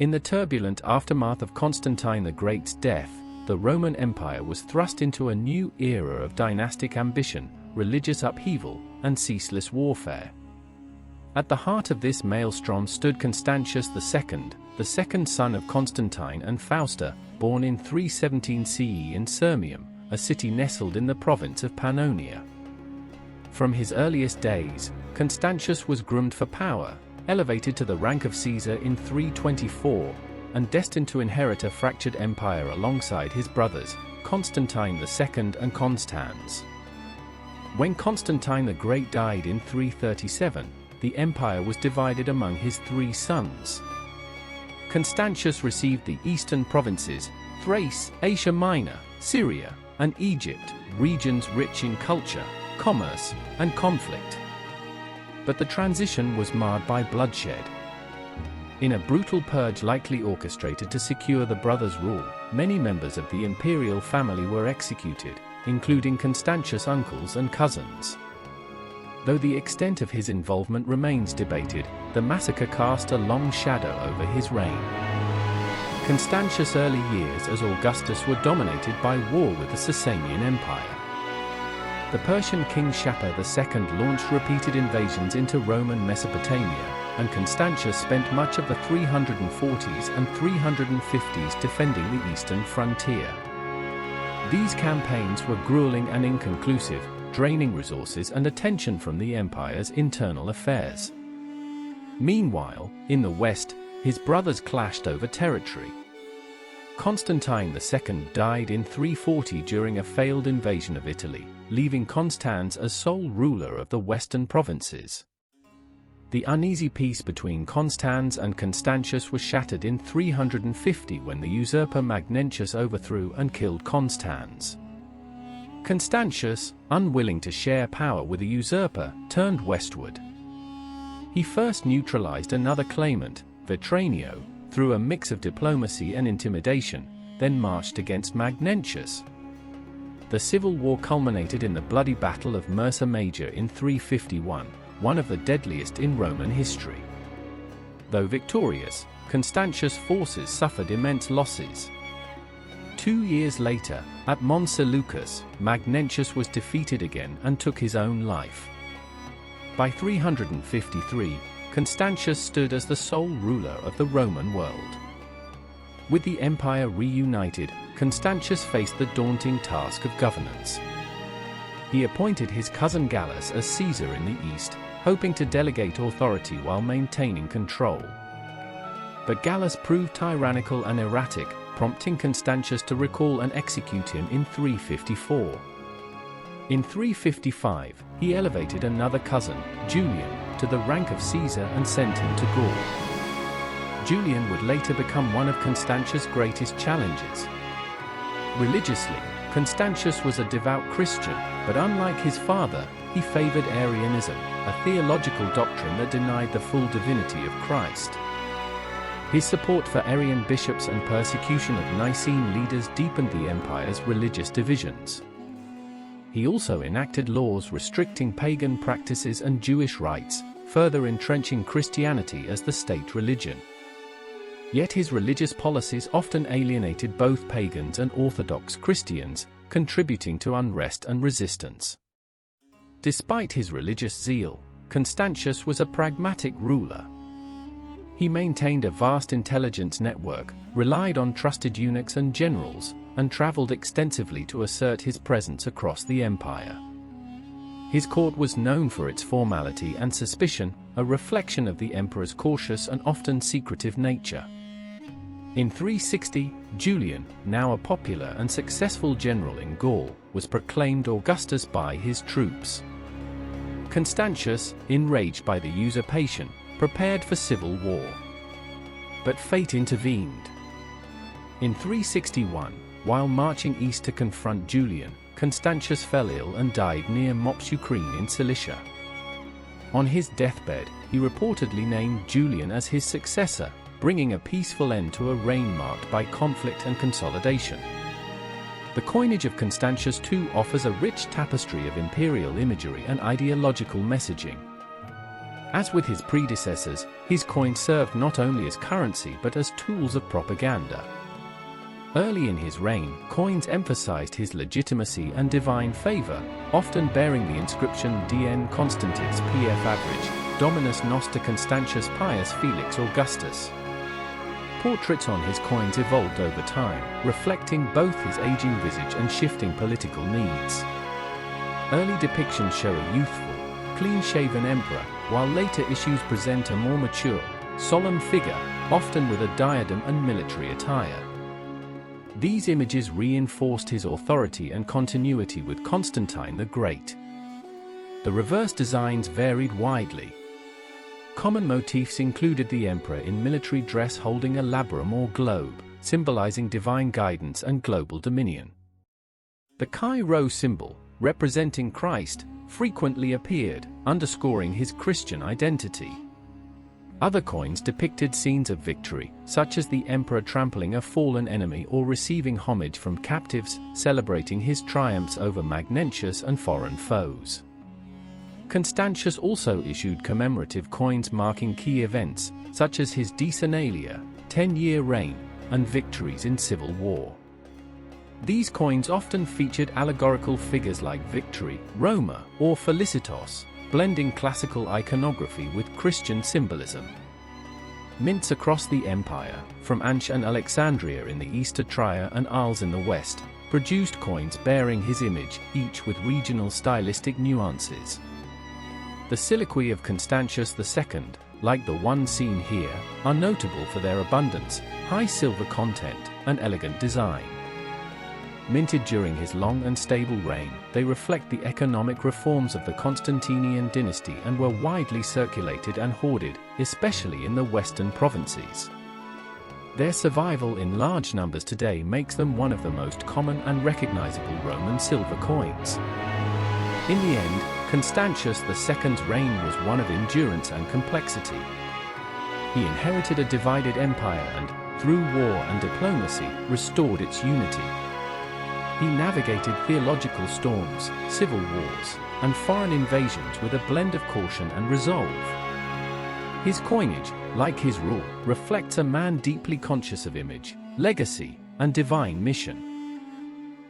In the turbulent aftermath of Constantine the Great's death, the Roman Empire was thrust into a new era of dynastic ambition, religious upheaval, and ceaseless warfare. At the heart of this maelstrom stood Constantius II, the second son of Constantine and Fausta, born in 317 CE in Sirmium, a city nestled in the province of Pannonia. From his earliest days, Constantius was groomed for power, elevated to the rank of Caesar in 324, and destined to inherit a fractured empire alongside his brothers, Constantine II and Constans. When Constantine the Great died in 337, the empire was divided among his three sons. Constantius received the eastern provinces, Thrace, Asia Minor, Syria, and Egypt, regions rich in culture, commerce, and conflict. But the transition was marred by bloodshed. In a brutal purge likely orchestrated to secure the brothers' rule, many members of the imperial family were executed, including Constantius' uncles and cousins. Though the extent of his involvement remains debated, the massacre cast a long shadow over his reign. Constantius' early years as Augustus were dominated by war with the Sasanian Empire. The Persian king Shapur II launched repeated invasions into Roman Mesopotamia, and Constantius spent much of the 340s and 350s defending the eastern frontier. These campaigns were grueling and inconclusive, draining resources and attention from the empire's internal affairs. Meanwhile, in the west, his brothers clashed over territory. Constantine II died in 340 during a failed invasion of Italy, leaving Constans as sole ruler of the western provinces. The uneasy peace between Constans and Constantius was shattered in 350 when the usurper Magnentius overthrew and killed Constans. Constantius, unwilling to share power with a usurper, turned westward. He first neutralized another claimant, Vetranio, through a mix of diplomacy and intimidation, then marched against Magnentius. The civil war culminated in the bloody Battle of Mursa Major in 351, one of the deadliest in Roman history. Though victorious, Constantius' forces suffered immense losses. 2 years later, at Mons Seleucus, Magnentius was defeated again and took his own life. By 353, Constantius stood as the sole ruler of the Roman world. With the empire reunited, Constantius faced the daunting task of governance. He appointed his cousin Gallus as Caesar in the east, hoping to delegate authority while maintaining control. But Gallus proved tyrannical and erratic, prompting Constantius to recall and execute him in 354. In 355, he elevated another cousin, Julian, to the rank of Caesar and sent him to Gaul. Julian would later become one of Constantius' greatest challenges. Religiously, Constantius was a devout Christian, but unlike his father, he favored Arianism, a theological doctrine that denied the full divinity of Christ. His support for Arian bishops and persecution of Nicene leaders deepened the empire's religious divisions. He also enacted laws restricting pagan practices and Jewish rites, further entrenching Christianity as the state religion. Yet his religious policies often alienated both pagans and Orthodox Christians, contributing to unrest and resistance. Despite his religious zeal, Constantius was a pragmatic ruler. He maintained a vast intelligence network, relied on trusted eunuchs and generals, and traveled extensively to assert his presence across the empire. His court was known for its formality and suspicion, a reflection of the emperor's cautious and often secretive nature. In 360, Julian, now a popular and successful general in Gaul, was proclaimed Augustus by his troops. Constantius, enraged by the usurpation, prepared for civil war. But fate intervened. In 361, while marching east to confront Julian, Constantius fell ill and died near Mopsucrine in Cilicia. On his deathbed, he reportedly named Julian as his successor, bringing a peaceful end to a reign marked by conflict and consolidation. The coinage of Constantius II offers a rich tapestry of imperial imagery and ideological messaging. As with his predecessors, his coins served not only as currency but as tools of propaganda. Early in his reign, coins emphasized his legitimacy and divine favor, often bearing the inscription DN Constantius PF Average, Dominus Noster Constantius Pius Felix Augustus. Portraits on his coins evolved over time, reflecting both his aging visage and shifting political needs. Early depictions show a youthful, clean-shaven emperor, while later issues present a more mature, solemn figure, often with a diadem and military attire. These images reinforced his authority and continuity with Constantine the Great. The reverse designs varied widely. Common motifs included the emperor in military dress holding a labrum or globe, symbolizing divine guidance and global dominion. The Chi Rho symbol, representing Christ, frequently appeared, underscoring his Christian identity. Other coins depicted scenes of victory, such as the emperor trampling a fallen enemy or receiving homage from captives, celebrating his triumphs over Magnentius and foreign foes. Constantius also issued commemorative coins marking key events, such as his Decennalia, 10-year reign, and victories in civil war. These coins often featured allegorical figures like Victory, Roma, or Felicitas, blending classical iconography with Christian symbolism. Mints across the empire, from Anch and Alexandria in the east to Trier and Arles in the west, produced coins bearing his image, each with regional stylistic nuances. The Siliqui of Constantius II, like the one seen here, are notable for their abundance, high silver content, and elegant design. Minted during his long and stable reign, they reflect the economic reforms of the Constantinian dynasty and were widely circulated and hoarded, especially in the western provinces. Their survival in large numbers today makes them one of the most common and recognizable Roman silver coins. In the end, Constantius II's reign was one of endurance and complexity. He inherited a divided empire and, through war and diplomacy, restored its unity. He navigated theological storms, civil wars, and foreign invasions with a blend of caution and resolve. His coinage, like his rule, reflects a man deeply conscious of image, legacy, and divine mission.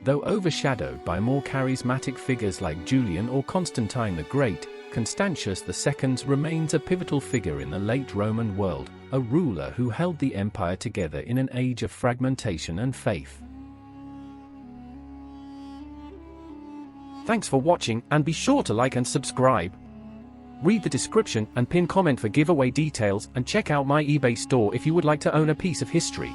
Though overshadowed by more charismatic figures like Julian or Constantine the Great, Constantius II remains a pivotal figure in the late Roman world, a ruler who held the empire together in an age of fragmentation and faith. Thanks for watching, and be sure to like and subscribe. Read the description and pin comment for giveaway details, and check out my eBay store if you would like to own a piece of history.